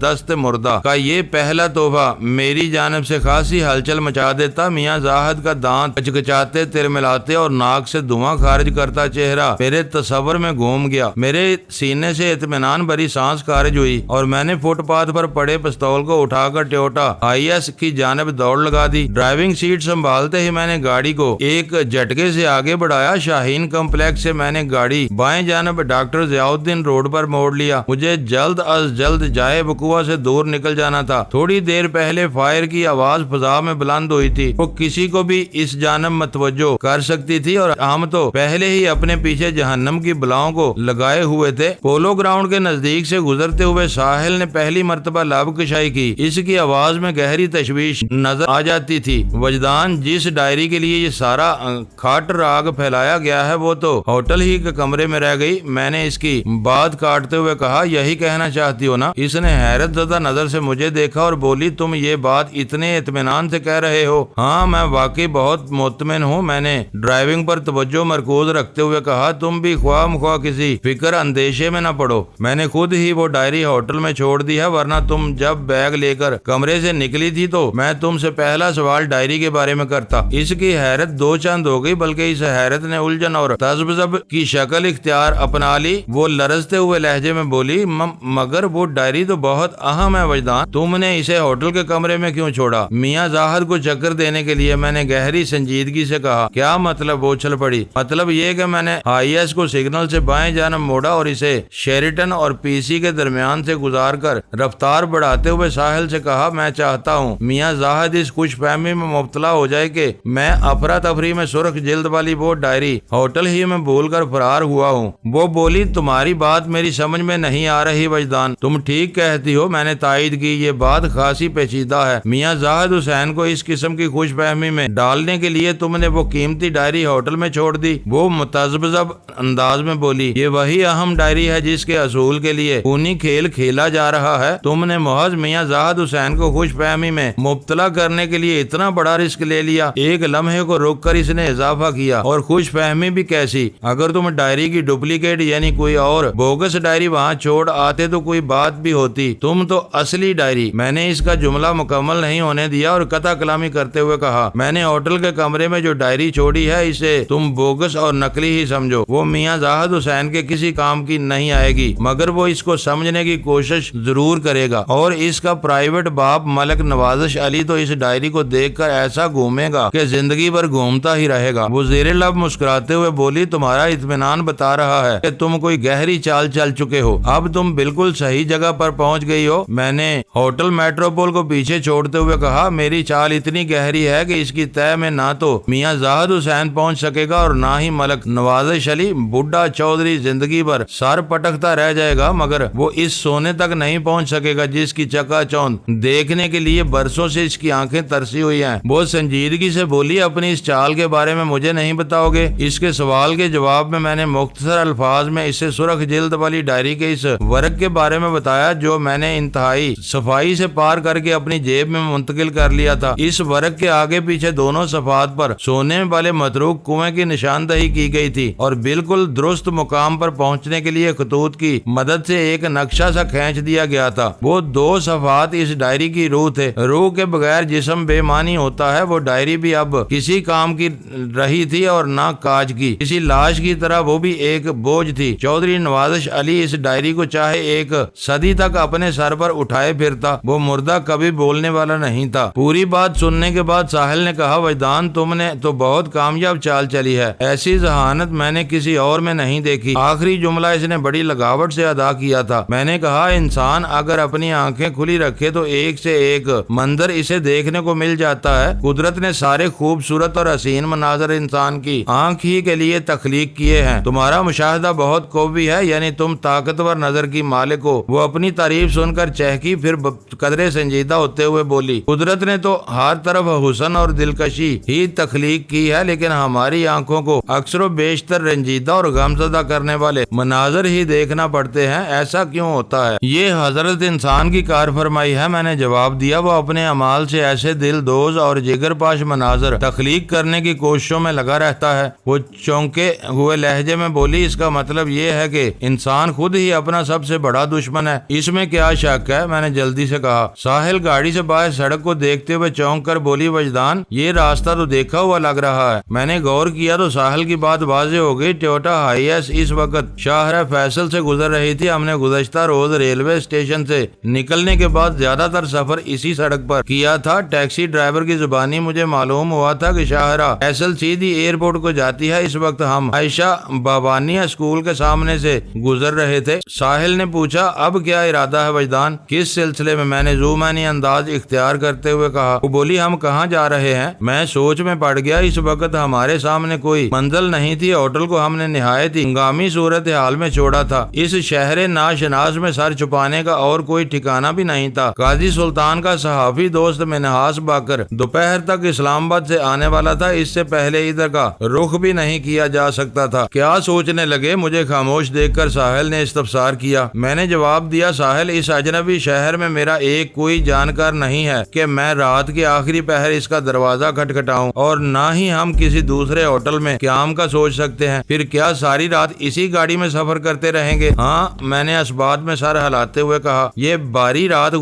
دست مردہ کا یہ پہلا تحفہ میری جانب سے خاصی ہلچل مچا دیتا۔ میاں زاہد کا دانت کچکچاتے ترملاتے اور ناک سے دھواں خارج کرتا چہرہ میرے تصور میں گھوم گیا۔ میرے سینے سے اطمینان بھری سانس خارج ہوئی اور میں نے فٹ پاتھ پر پڑے پستول کو اٹھا کر ٹویوٹا IS کی جانب دوڑ لگا دی۔ ڈرائیونگ سیٹ سنبھالتے ہی میں نے گاڑی کو ایک جھٹکے سے آگے بڑھایا۔ شاہین کمپلیکس سے میں نے گاڑی بائیں جانب ڈاکٹر ضیاء الدین روڈ پر موڑ لیا۔ مجھے جلد از جلد جائے وقوع سے دور نکل جانا تھا۔ تھوڑی دیر پہلے فائر کی آواز فضا میں بلند ہوئی تھی، وہ کسی کو بھی اس جانب متوجہ کر سکتی تھی اور ہم تو پہلے ہی اپنے پیچھے جہنم کی بلاؤں کو لگائے ہوئے تھے۔ پولو گراؤنڈ کے نزدیک سے گزرتے ہوئے ساحل نے پہلی مرتبہ لب کشائی کی۔ اس کی آواز میں گہری تشویش نظر آ جاتی تھی۔ وجدان جس ڈائری کے لیے یہ سارا کھاٹ راگ پھیلایا گیا ہے وہ تو ہوٹل ہی کے کمرے میں رہ گئی۔ میں نے اس کی بات کاٹتے ہوئے کہا، یہی کہنا چاہتی ہو نا؟ اس نے حیرت زدہ نظر سے مجھے دیکھا اور بولی، تم یہ بات اتنے اطمینان سے کہہ رہے ہو؟ ہاں، میں واقعی بہت مطمئن ہوں۔ میں نے ڈرائیونگ پر توجہ مرکوز رکھتے ہوئے کہا، تم بھی خواہ مخواہ کسی فکر اندیشے میں نہ پڑو۔ میں نے خود ہی وہ ڈائری ہوٹل میں چھوڑ دی ہے، ورنہ تم جب بیگ لے کر کمرے سے نکلی تھی تو میں تم سے پہلا سوال ڈائری کے بارے میں کرتا۔ اس کی حیرت دو چند ہو گئی، بلکہ اس حیرت نے الجھن اور تذبذب کی شکل اختیار اپنا لی۔ وہ لرزتے ہوئے لہجے میں بولی، مگر وہ ڈائری تو بہت اہم ہے وجدان، تم نے اسے ہوٹل کے کمرے میں کیوں چھوڑا؟ میاں زاہد کو چکر دینے کے لیے، میں نے گہری سنجیدگی سے کہا۔ کیا مطلب؟ وہ اچھل پڑی۔ مطلب یہ کہ میں نے IS کو سگنل سے بائیں جانب موڑا اور اسے شیریٹن اور PC کے درمیان سے گزار کر رفتار بڑھاتے ہوئے ساحل سے کہا، میں چاہتا ہوں میاں زاہد اس خوش فہمی میں مبتلا ہو جائے کہ میں افراتفری میں سرخ جلد والی وہ ڈائری ہوٹل ہی میں بھول کر فرار ہوا ہوں۔ وہ بولی، تمہاری بات میری سمجھ میں نہیں آ رہی وجدان، تم ٹھیک کہتی ہو۔ میں نے تائید کی، یہ بات خاصی پیچیدہ ہے۔ میاں زاہد حسین کو اس قسم کی خوش فہمی میں ڈالنے کے لیے تم نے وہ قیمتی ڈائری ہوٹل میں چھوڑ دی؟ وہ متذبذب انداز میں بولی، یہ وہی اہم ڈائری ہے جس کے اصول کے لیے خونی کھیل کھیلا جا رہا ہے۔ تم نے محض میاں زاہد حسین کو خوش فہمی میں مبتلا کرنے کے لیے اتنا بڑا رسک لے لیا۔ ایک لمحے کو روک کر اس نے اضافہ کیا، اور خوش فہمی بھی کیسی، اگر تم ڈائری کی ڈپلیکیٹ یعنی کوئی اور بوگس ڈائری وہاں چھوڑ آتے تو کوئی بات بھی ہوتی، تم تو اصلی ڈائری۔ میں نے اس کا جملہ مکمل نہیں ہونے دیا اور قطع کلامی کرتے ہوئے کہا، میں نے ہوٹل کے کمرے میں جو ڈائری چھوڑی ہے اسے تم بوگس اور نقلی ہی سمجھو، وہ میاں زاہد حسین کے کسی کام کی نہیں آئے گی، مگر وہ اس کو سمجھنے کی کوشش ضرور کرے گا، اور اس کا پرائیویٹ باپ ملک نوازش علی تو اس ڈائری کو دیکھ کر ایسا گھومے گا کہ زندگی بھر گھومتا ہی رہے گا۔ وہ زیر لب مسکراتے ہوئے بولی، تمہارا اطمینان بتا رہا ہے کہ تم کوئی گہری چال چل چکے ہو، اب تم بالکل صحیح جگہ پر پہنچ گئی ہو۔ میں نے ہوٹل میٹروپول کو پیچھے چھوڑتے ہوئے کہا، میری چال اتنی گہری ہے کہ اس کی تہ میں نہ تو میاں زاہد حسین پہنچ سکے گا اور نہ ہی ملک نوازش علی۔ بڈھا چودھری زندگی بھر سر پٹکتا رہ جائے گا مگر وہ اس سونے تک نہیں پہنچ سکے گا جس کی چکا چوند دیکھنے کے لیے برسوں سے اس کی آنکھیں ترسی ہوئی ہیں۔ بہت سنجیدگی سے بولی، اپنی اس چال کے بارے میں مجھے نہیں بتاؤ گے؟ اس کے سوال کے جواب میں نے مختصر الفاظ میں اسے سرخ جلد والی ڈائری کے اس ورق کے بارے میں بتایا جو میں نے انتہائی صفائی سے پار کر کے اپنی جیب میں منتقل کر لیا تھا۔ اس ورق کے آگے پیچھے دونوں صفحات پر سونے والے متروک کنویں کی نشاندہی کی گئی تھی اور بالکل درست مقام پر پہنچنے کے لیے خطوط کی مدد سے ایک نقشہ سا کھینچ دیا گیا تھا۔ وہ دو صفحات اس ڈائری کی روح تھے۔ روح کے بغیر جسم بے معنی ہوتا ہے۔ وہ ڈائری بھی اب کسی کام کی رہی تھی اور نہ کاج کی، کسی لاش کی طرح وہ بھی ایک بوجھ تھی۔ چودھری نوازش علی اس ڈائری کو چاہے ایک صدی تک اپنے سر پر اٹھائے پھرتا، وہ مردہ کبھی بولنے والا نہیں تھا۔ پوری بات سننے کے بعد ساحل نے کہا، وجدان تم نے تو بہت کامیاب چال چلی ہے، ایسی ذہانت میں نے کسی اور میں نہیں دیکھی۔ آخری جملہ اس نے بڑی لگاوٹ سے ادا کیا تھا۔ میں نے کہا، انسان اگر اپنی آنکھیں کھلی رکھے تو ایک سے ایک منظر اسے دیکھنے کو مل جاتا ہے۔ قدرت نے سارے خوبصورت اور حسین مناظر انسان کی آنکھ ہی کے لیے تخلیق کیے ہیں۔ تمہارا مشاہدہ بہت قوی ہے، یعنی تم طاقتور نظر کی مالک ہو۔ وہ اپنی تعریف سن کر چہکی، پھر قدرے سنجیدہ ہوتے ہوئے بولی، قدرت نے تو ہر طرف حسن اور دلکشی ہی تخلیق کی ہے، لیکن ہماری آنکھوں کو اکثر و بیشتر رنجیدہ اور غمزدہ کرنے والے مناظر ہی دیکھنا پڑتے ہیں۔ ایسا کیوں ہوتا ہے؟ یہ حضرت انسان کی کار فرمائی ہے، میں نے جواب دیا۔ وہ اپنے اعمال سے ایسے دل دوز اور جگر پاش مناظر تخلیق کرنے کی کوششوں میں لگا رہتا ہے۔ وہ چونکے ہوئے لہجے میں بولی، اس کا مطلب یہ ہے کہ انسان خود ہی اپنا سب سے بڑا دشمن ہے، اس میں کیا شک ہے؟ میں نے جلدی سے کہا۔ ساحل گاڑی سے باہر سڑک کو دیکھتے ہوئے چونک کر بولی، وجدان یہ راستہ تو دیکھا ہوا لگ رہا ہے۔ میں نے غور کیا تو ساحل کی بات واضح ہو گئی۔ ٹویوٹا ہائی ایس اس وقت شاہراہ فیصل سے گزر رہی تھی۔ ہم نے گزشتہ روز ریلوے اسٹیشن سے نکلنے کے بعد زیادہ تر سفر اسی سڑک پر کیا تھا۔ ٹیکسی ڈرائیور کی زبانی مجھے معلوم ہوا تھا کہ شاہراہ فیصل سیدھی ایئرپورٹ کو جاتی ہے۔ اس وقت ہم عائشہ بابانیہ اسکول کے سامنے سے گزر رہے تھے۔ ساحل نے پوچھا، اب کیا ارادہ ہے وجدان؟ کس سلسلے میں؟ میں نے ذومعنی انداز اختیار کرتے ہوئے کہا۔ وہ بولی، ہم کہاں جا رہے ہیں؟ میں سوچ میں پڑ گیا۔ اس وقت ہمارے سامنے کوئی منزل نہیں تھی۔ ہوٹل کو ہم نے نہایت ہنگامی صورتحال میں چھوڑا تھا۔ اس شہر ناشناس میں سر چھپانے کا اور کوئی ٹھکانہ بھی نہیں تھا۔ قاضی سلطان کا صحافی دوست منہاس باکر دوپہر تک اسلام آباد سے آنے والا تھا۔ اس سے پہلے ادھر کا رخ بھی نہیں کیا جا سکتا تھا۔ کیا سوچنے لگے؟ مجھے خاموش دیکھ کر ساحل نے استفسار کیا۔ میں نے جواب دیا، ساحل، اس اجنبی شہر میں میرا ایک کوئی جانکار نہیں ہے کہ میں رات کے آخری پہر اس کا دروازہ کھٹکھٹاؤں، اور نہ ہی ہم کسی دوسرے ہوٹل میں قیام کا سوچ سکتے ہیں۔ پھر کیا ساری رات اسی گاڑی میں سفر کرتے رہیں گے؟ ہاں، میں نے اسبات میں سر ہلاتے ہوئے کہا۔ یہ باری رات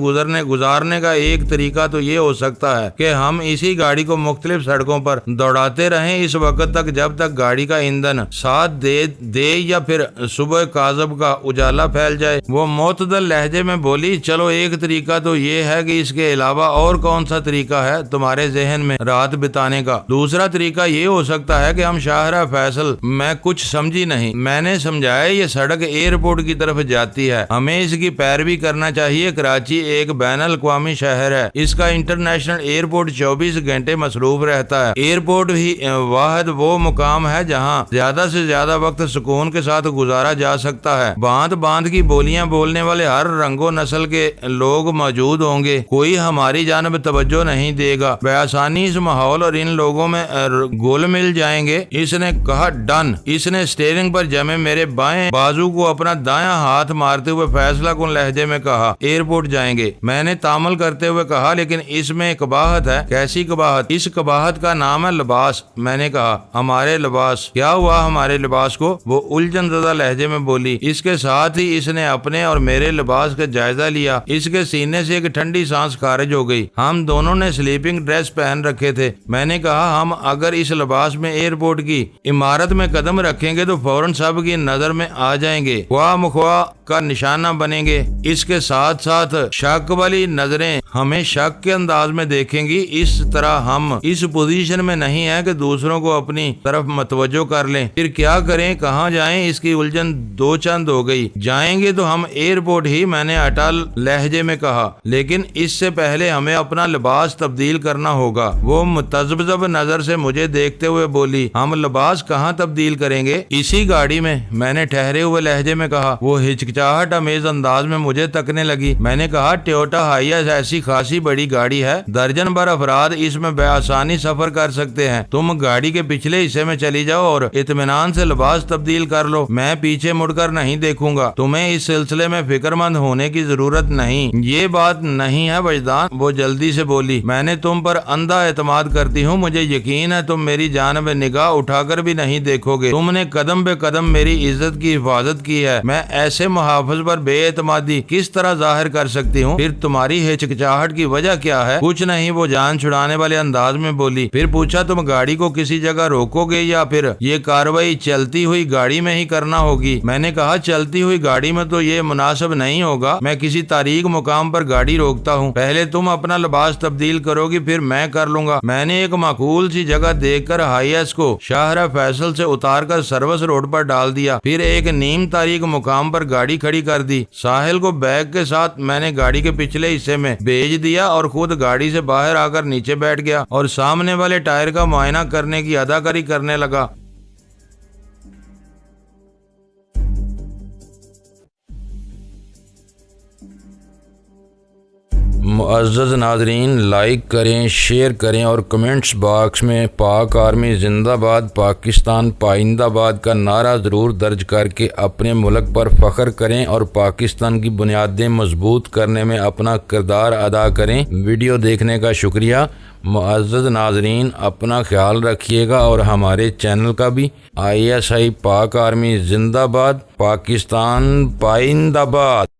گزارنے کا ایک طریقہ تو یہ ہو سکتا ہے کہ ہم اسی گاڑی کو مختلف سڑکوں پر دوڑاتے رہیں اس وقت تک جب تک گاڑی کا ایندھن ساتھ دے یا پھر صبح کاذب کا اجالا پھیل جائے۔ وہ معتدل لہجے میں بولی، چلو ایک طریقہ تو یہ ہے کہ اس کے علاوہ اور کون سا طریقہ ہے تمہارے ذہن میں رات بتانے کا؟ دوسرا طریقہ یہ ہو سکتا ہے کہ ہم شاہراہ فیصل، میں کچھ سمجھی نہیں۔ میں نے سمجھایا، یہ سڑک ایئرپورٹ کی طرف جاتی ہے، ہمیں اس کی پیروی کرنا چاہیے۔ کراچی ایک بین الاقوامی شہر ہے، اس کا انٹرنیشنل ایئرپورٹ 24 گھنٹے مصروف رہتا ہے۔ ایئرپورٹ ہی واحد وہ مقام ہے جہاں زیادہ سے زیادہ وقت سکون کے ساتھ گزارا جا سکتا ہے۔ باندھ باندھ کی بولیاں بولنے والے ہر رنگ و نسل کے لوگ موجود ہوں گے، کوئی ہماری جانب توجہ نہیں دے گا، بے آسانی اس ماحول اور ان لوگوں میں گول مل جائیں گے۔ اس نے کہا، ڈن۔ اس نے اسٹیئرنگ پر جمے میرے بائیں بازو کو اپنا دایاں ہاتھ مارتے ہوئے فیصلہ کن لہجے میں کہا، ایئرپورٹ جائیں گے۔ میں نے تامل کرتے ہوئے کہا، لیکن اس میں قباحت ہے۔ کیسی قباحت؟ اس قباحت راحت کا نام ہے لباس۔ میں نے کہا ہمارے لباس؟ کیا ہوا ہمارے لباس کو؟ وہ الجھن زدہ لہجے میں بولی۔ اس کے ساتھ ہی اس نے اپنے اور میرے لباس کا جائزہ لیا۔ اس کے سینے سے ایک ٹھنڈی سانس خارج ہو گئی۔ ہم دونوں نے سلیپنگ ڈریس پہن رکھے تھے۔ میں نے کہا ہم اگر اس لباس میں ایئرپورٹ کی عمارت میں قدم رکھیں گے تو فوراً سب کی نظر میں آ جائیں گے، خواہ مخواہ کا نشانہ بنیں گے۔ اس کے ساتھ ساتھ شک والی نظریں ہمیں شک کے انداز میں دیکھیں گی۔ اس طرح ہم اس پوزیشن میں نہیں ہیں کہ دوسروں کو اپنی طرف متوجہ کر لیں۔ پھر کیا کریں، کہاں جائیں؟ اس کی الجھن دو چند ہو گئی۔ جائیں گے تو ہم ایئرپورٹ ہی، میں نے اٹل لہجے میں کہا، لیکن اس سے پہلے ہمیں اپنا لباس تبدیل کرنا ہوگا۔ وہ متذبذب نظر سے مجھے دیکھتے ہوئے بولی، ہم لباس کہاں تبدیل کریں گے؟ اسی گاڑی میں نے ٹھہرے ہوئے لہجے میں کہا۔ وہ ہچکچاہٹ امیز انداز میں مجھے تکنے لگی۔ میں نے کہا ٹویوٹا ہائیس ایسی خاصی بڑی گاڑی ہے، درجن بھر افراد اس میں بے آسانی سفر کر سکتے ہیں۔ تم گاڑی کے پچھلے حصے میں چلی جاؤ اور اطمینان سے لباس تبدیل کر لو، میں پیچھے مڑ کر نہیں دیکھوں گا۔ تمہیں اس سلسلے میں فکر مند ہونے کی ضرورت نہیں۔ یہ بات نہیں ہے وجدان، وہ جلدی سے بولی۔ میں نے تم پر اندھا اعتماد کرتی ہوں، مجھے یقین ہے تم میری جانب نگاہ اٹھا کر بھی نہیں دیکھو گے۔ تم نے قدم بے قدم میری عزت کی حفاظت کی ہے، میں ایسے محافظ پر بے اعتمادی کس طرح ظاہر کر سکتی ہوں؟ پھر تمہاری ہچکچاہٹ کی وجہ کیا ہے؟ کچھ نہیں، وہ جان چھڑانے والے انداز میں بولی۔ پھر پوچھا تم گاڑی کو کسی جگہ روکو گے یا پھر یہ کارروائی چلتی ہوئی گاڑی میں ہی کرنا ہوگی؟ میں نے کہا چلتی ہوئی گاڑی میں تو یہ مناسب نہیں ہوگا، میں کسی تاریک مقام پر گاڑی روکتا ہوں، پہلے تم اپنا لباس تبدیل کرو گی پھر میں کر لوں گا۔ میں نے ایک معقول سی جگہ دیکھ کر ہائی ایس کو شاہراہ فیصل سے اتار کر سروس روڈ پر ڈال دیا، پھر ایک نیم تاریک مقام پر گاڑی کھڑی کر دی۔ ساحل کو بیگ کے ساتھ میں نے گاڑی کے پچھلے حصے میں بھیج دیا اور خود گاڑی سے باہر آ کر نیچے بیٹھ گیا اور سامنے والے ٹائر کا معائنہ کرنے کی اداکاری کرنے لگا۔ معزز ناظرین، لائک کریں، شیئر کریں اور کمنٹس باکس میں پاک آرمی زندہ باد، پاکستان پائندہ باد کا نعرہ ضرور درج کر کے اپنے ملک پر فخر کریں اور پاکستان کی بنیادیں مضبوط کرنے میں اپنا کردار ادا کریں۔ ویڈیو دیکھنے کا شکریہ۔ معزز ناظرین، اپنا خیال رکھیے گا اور ہمارے چینل کا بھی۔ ISI پاک آرمی زندہ باد، پاکستان پائندہ باد۔